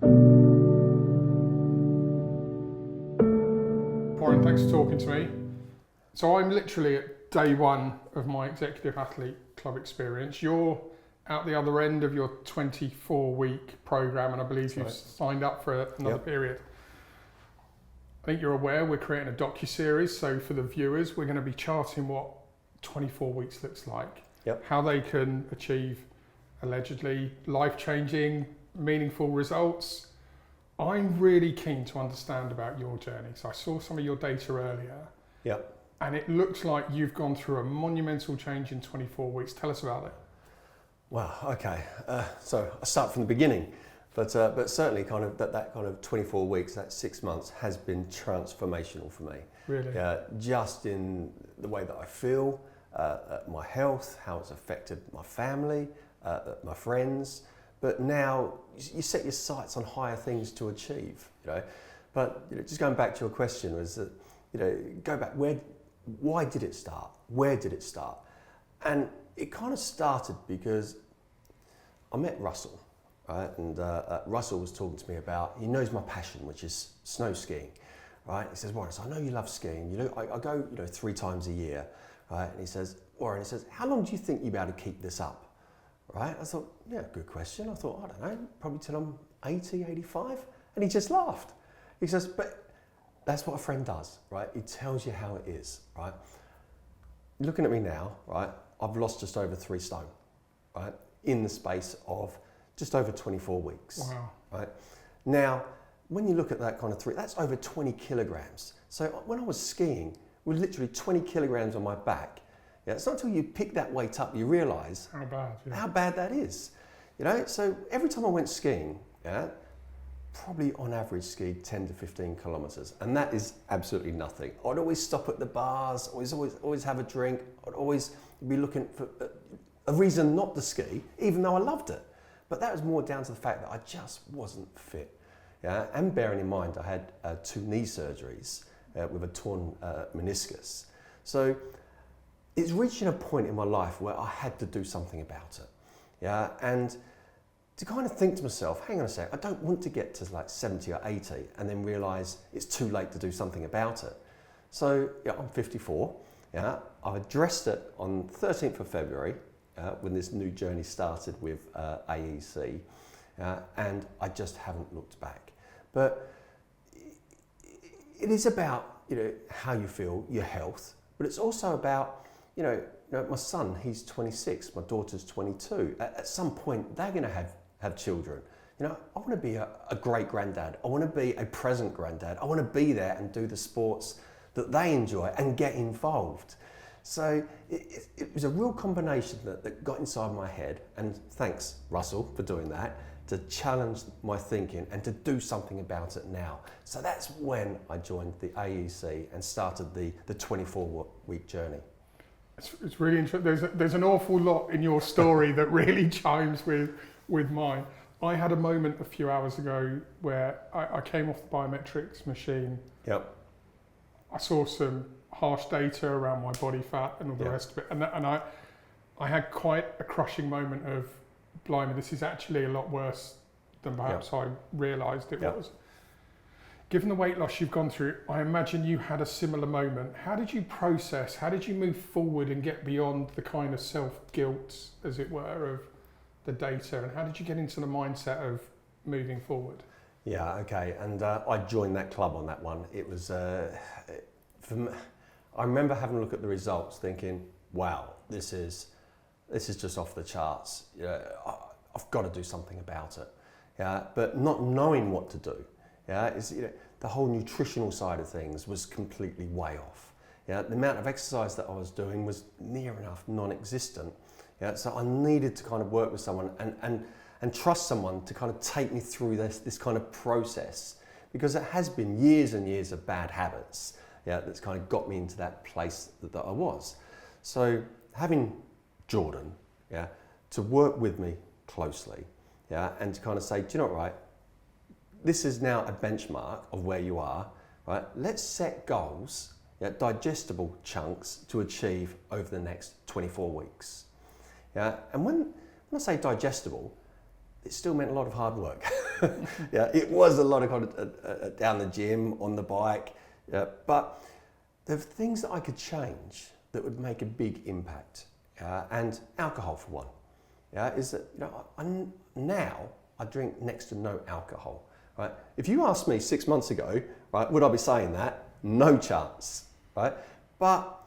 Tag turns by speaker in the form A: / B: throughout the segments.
A: Warren, thanks for talking to me. So I'm literally at day one of my Executive Athlete Club experience. You're out the other end of your 24-week program, and I believe you've signed up for another period. I think you're aware we're creating a docu-series, so for the viewers, we're going to be charting what 24 weeks looks like, how they can achieve allegedly life-changing, meaningful results. I'm really keen to understand about your journey. So I saw some of your data earlier, and it looks like you've gone through a monumental change in 24 weeks. Tell us about it.
B: Wow, okay. So I'll start from the beginning, but certainly kind of that kind of 24 weeks, that 6 months has been transformational for me.
A: Really?
B: Just in the way that I feel, my health, how it's affected my family, my friends. But now you set your sights on higher things to achieve, you know. But you know, just going back to your question was that, you know, go back, why did it start? Where did it start? And it kind of started because I met Russell, right? And Russell was talking to me about, he knows my passion, which is snow skiing, right? He says, Warren, I know you love skiing. You know, I go, you know, 3 times a year, right? And he says, Warren, how long do you think you'll be able to keep this up? Right? I thought, yeah, good question. I thought, I don't know, probably till I'm 80, 85. And he just laughed. He says, but that's what a friend does, right? He tells you how it is, right? Looking at me now, right? I've lost just over 3 stone, right? In the space of just over 24 weeks, right? Now, when you look at that kind of that's over 20 kilograms. So when I was skiing, with literally 20 kilograms on my back, it's not until you pick that weight up you realise how bad that is. You know, so every time I went skiing, probably on average skied 10 to 15 kilometres, and that is absolutely nothing. I'd always stop at the bars, always have a drink. I'd always be looking for a reason not to ski, even though I loved it. But that was more down to the fact that I just wasn't fit. And bearing in mind, I had 2 knee surgeries with a torn meniscus. So it's reaching a point in my life where I had to do something about it. And to kind of think to myself, hang on a sec, I don't want to get to like 70 or 80 and then realise it's too late to do something about it. So I'm 54. I've addressed it on 13th of February when this new journey started with AEC, and I just haven't looked back. But it is about, you know, how you feel, your health, but it's also about, you know, my son, he's 26, my daughter's 22. At some point, they're going to have children. You know, I want to be a great granddad. I want to be a present granddad. I want to be there and do the sports that they enjoy and get involved. So it was a real combination that got inside my head, and thanks, Russell, for doing that, to challenge my thinking and to do something about it now. So that's when I joined the AEC and started the 24-week journey.
A: It's really interesting. There's an awful lot in your story that really chimes with mine. I had a moment a few hours ago where I came off the biometrics machine. I saw some harsh data around my body fat and all the rest of it, and I had quite a crushing moment of, blimey, this is actually a lot worse than perhaps I realised it was. Given the weight loss you've gone through, I imagine you had a similar moment. How did you process, how did you move forward and get beyond the kind of self-guilt, as it were, of the data, and how did you get into the mindset of moving forward?
B: Yeah, okay, and I joined that club on that one. It was, I remember having a look at the results thinking, wow, this is just off the charts. I've got to do something about it. But not knowing what to do. The whole nutritional side of things was completely way off. The amount of exercise that I was doing was near enough non-existent. So I needed to kind of work with someone and trust someone to kind of take me through this kind of process, because it has been years and years of bad habits that's kind of got me into that place that I was. So having Jordan to work with me closely and to kind of say, do you know what, right? This is now a benchmark of where you are, right? Let's set goals, digestible chunks to achieve over the next 24 weeks. And when I say digestible, it still meant a lot of hard work. Yeah, it was a lot of kind of down the gym, on the bike, yeah, but there were things that I could change that would make a big impact. And alcohol, for one, yeah, is that now I drink next to no alcohol. Right? If you asked me 6 months ago, right, would I be saying that? No chance, right? But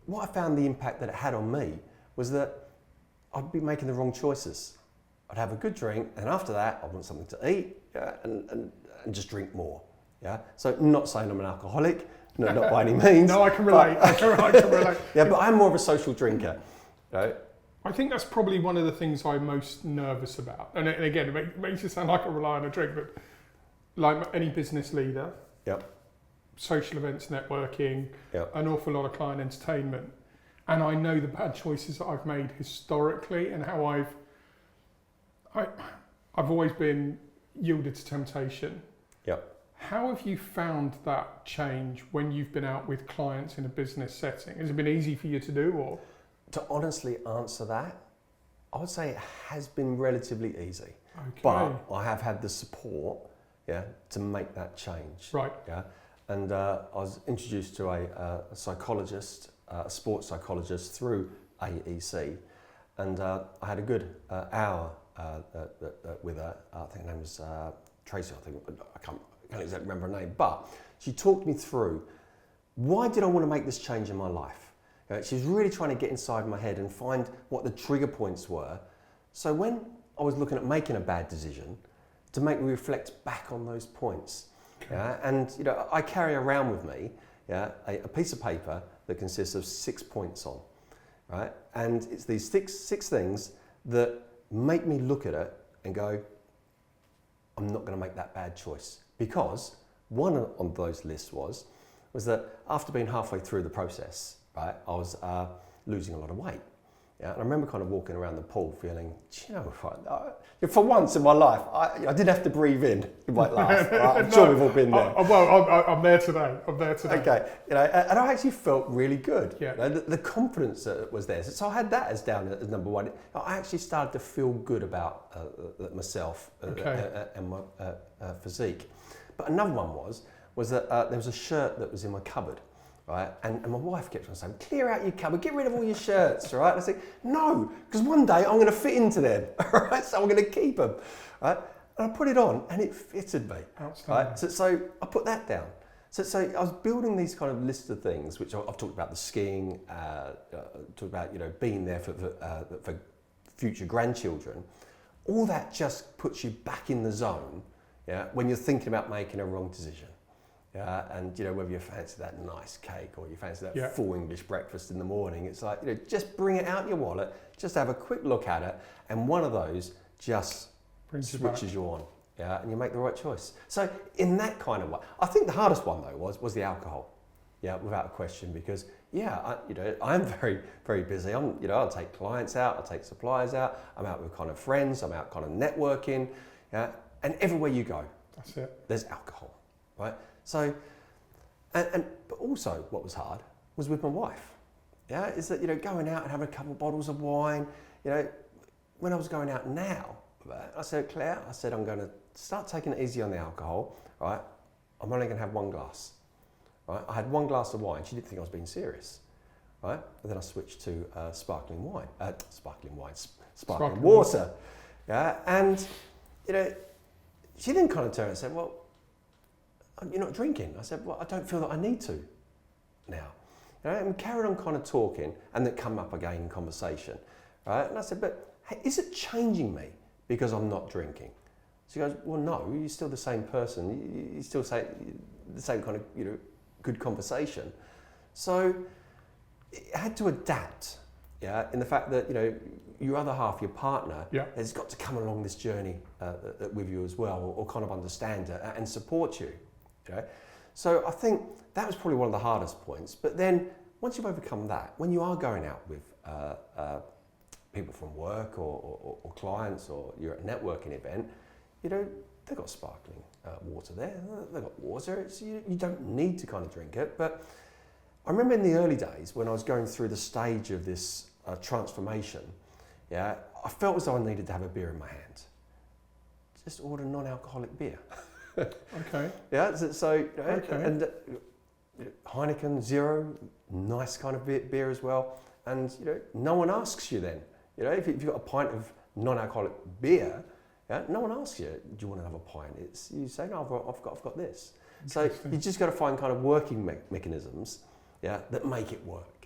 B: what I found the impact that it had on me was that I'd be making the wrong choices. I'd have a good drink, and after that, I want something to eat, yeah, and just drink more. Yeah. So, not saying I'm an alcoholic, no, not by any means.
A: No, I can relate. I can relate.
B: Yeah, but I'm more of a social drinker. Right?
A: I think that's probably one of the things I'm most nervous about. And again, it makes it sound like I rely on a drink, but like any business leader,
B: Yep.
A: social events, networking,
B: Yep.
A: an awful lot of client entertainment. And I know the bad choices that I've made historically and how I've always been yielded to temptation.
B: Yep.
A: How have you found that change when you've been out with clients in a business setting? Has it been easy for you to do, or?
B: To honestly answer that, I would say it has been relatively easy.
A: Okay.
B: But I have had the support, yeah, to make that change.
A: Right.
B: Yeah. And I was introduced to a psychologist, a sports psychologist through AEC, and I had a good hour with her. I think her name was Tracy. I can't exactly remember her name, but she talked me through why did I want to make this change in my life. She was really trying to get inside my head and find what the trigger points were. So when I was looking at making a bad decision, to make me reflect back on those points. Okay. Yeah? And I carry around with me, yeah, a piece of paper that consists of 6 points on, right? And it's these six things that make me look at it and go, I'm not going to make that bad choice. Because one on those lists was that after being halfway through the process, right, I was losing a lot of weight. Yeah, and I remember kind of walking around the pool feeling, for once in my life, I didn't have to breathe in. You might laugh. Right? I'm sure we've all been there.
A: I'm there today.
B: Okay, and I actually felt really good.
A: Yeah.
B: The confidence that was there. So I had that as down as number one. I actually started to feel good about myself and my physique. But another one was that there was a shirt that was in my cupboard. Right, and my wife kept on saying, clear out your cupboard, get rid of all your shirts, right? And I said, no, because one day I'm going to fit into them, right? So I'm going to keep them, right? And I put it on, and it fitted me.
A: Outstanding.
B: Right? So I put that down. So I was building these kind of lists of things, which I've talked about the skiing, talked about being there for future grandchildren. All that just puts you back in the zone, yeah, when you're thinking about making a wrong decision. And whether you fancy that nice cake or you fancy that full English breakfast in the morning, it's like just bring it out your wallet, just have a quick look at it, and one of those just switches you on, yeah, and you make the right choice. So in that kind of way, I think the hardest one though was the alcohol, yeah, without a question, because I'm very, very busy. I'll take clients out, I'll take suppliers out, I'm out with kind of friends, I'm out kind of networking, yeah, and everywhere you go,
A: that's it.
B: There's alcohol, right? So, but also what was hard was with my wife. Yeah, is that going out and having a couple of bottles of wine. When I was going out now, I said, Claire, I'm going to start taking it easy on the alcohol. Right, I'm only going to have one glass. Right, I had one glass of wine. She didn't think I was being serious. Right, and then I switched to sparkling water. Yeah, and she then kind of turned and said, well, you're not drinking. I said, well, I don't feel that I need to now. And we carried on kind of talking, and then come up again in conversation, right? And I said, but hey, is it changing me because I'm not drinking? She goes, well, no, you're still the same person. You still say the same kind of, good conversation. So it had to adapt, yeah, in the fact that, your other half, your partner, has got to come along this journey with you as well, or kind of understand it and support you. Okay? So I think that was probably one of the hardest points. But then once you've overcome that, when you are going out with people from work or clients, or you're at a networking event, they've got sparkling water there. They've got water. You don't need to kind of drink it. But I remember in the early days when I was going through the stage of this transformation, yeah, I felt as though I needed to have a beer in my hand. just order non-alcoholic beer.
A: Okay.
B: Yeah,
A: Okay.
B: and Heineken Zero, nice kind of beer as well. And no one asks you then. If you've got a pint of non-alcoholic beer, yeah, no one asks you, do you want another pint? You say, no, I've got this. So you just got to find kind of working mechanisms, yeah, that make it work.